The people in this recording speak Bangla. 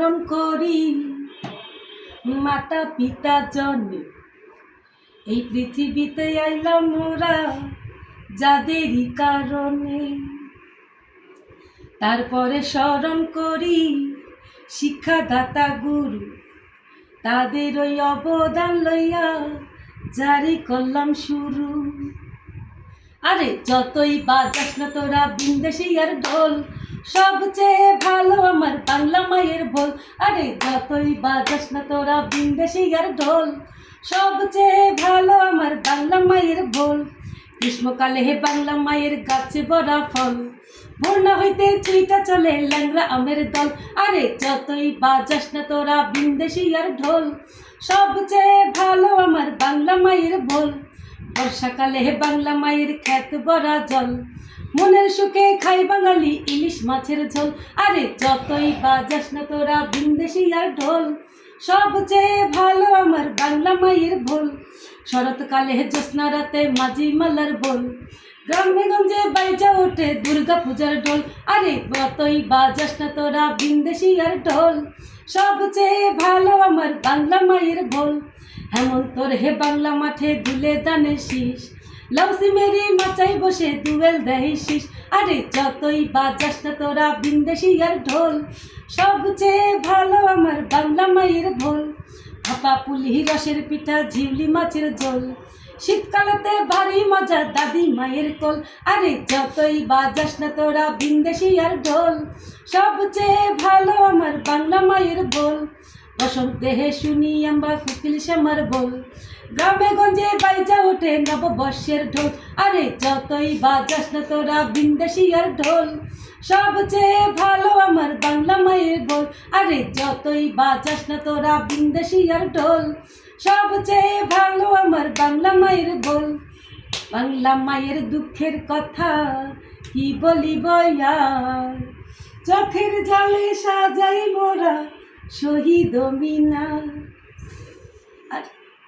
স্মরণ করি মাতা পিতা জন্মে এই পৃথিবীতে আইলাম মোরা যাদেরই কারণে। তারপরে স্মরণ করি শিক্ষাদাতা গুরু, তাদের ওই অবদান লইয়া জারি করলাম শুরু। আরে যতই বাজাস না তোরা বিন্দেশি আর ঢোল, সবচেয়ে ভালো আমার বাংলা মায়ের ভোল। আরে যতই বাজাস না তোরা বিন্দেশি আর ঢোল, সবচেয়ে ভালো আমার বাংলা মায়ের ভোল। গ্রীষ্মকালে হে বাংলা মায়ের গাছে ভরা ফল, বন্যা হইতে চুইটা চলে ল্যাংরা আমের দল। আরে যতই বাজাস না তোরা বিন্দেশি আর ঢোল, সবচেয়ে ভালো আমার বাংলা মায়ের ভোল। বর্ষাকালে হে বাংলা মায়ের ক্ষেত ভরা জল, মনের সুখে খাই বাঙালি ইলিশ মাছের ঝোল। আরে যতই বাজাস না তোরা বিন্দেশি আর ঢোল, সবচেয়ে ভালো আমার বাংলা মায়ের ভোল। শরৎকালে হে জ্যোৎস্না রাতে মাঝি মালার বল, গ্রামে গঞ্জে বাইজা ওঠে দুর্গা পূজার ঢোল। আরে যতই বাজাস না তোরা বিন্দেশি আর ঢোল, সবচেয়ে ভালো আমার বাংলা মায়ের ভোল। হেমন্তর হে বাংলা মাঠে দুলে দানে শীষ, লাউসি মেরি মাচাই বসে দুয়েল দেয় শীষ। আরে যতই বাজাস না তোরা বিন্দেশি আর ঢোল, সবচেয়ে ভালো আমার বাংলা মায়ের ভোল। ভাপা পুলি রসের পিঠা ঝিউলি মাছের ঝোল, শীতকালেতে ভারী মজা দাদি মায়ের কোল। আরে যতই বাজাস না তোরা বিন্দেশি আর ঢোল, সবচেয়ে ভালো আমার বাংলা মায়ের ভোল। বসন্তে হে শুনি আমরা কোকিল শ্যামার বল, গ্রামে গঞ্জে বাইজা ওঠে নববর্ষের ঢোল। আরে যতই বাজাস না তোরা বিন্দেশি আর ঢোল, সবচেয়ে ভালো আমার বাংলা মায়ের ভোল। আরে যতই বাজাস না তোরা বিন্দেশি আর ঢোল, সবচেয়ে ভালো আমার বাংলা মায়ের ভোল। বাংলা মায়ের দুঃখের কথা কি বলিব আর, চোখের জলে সাজাই মোরা শহীদ মিনার। আর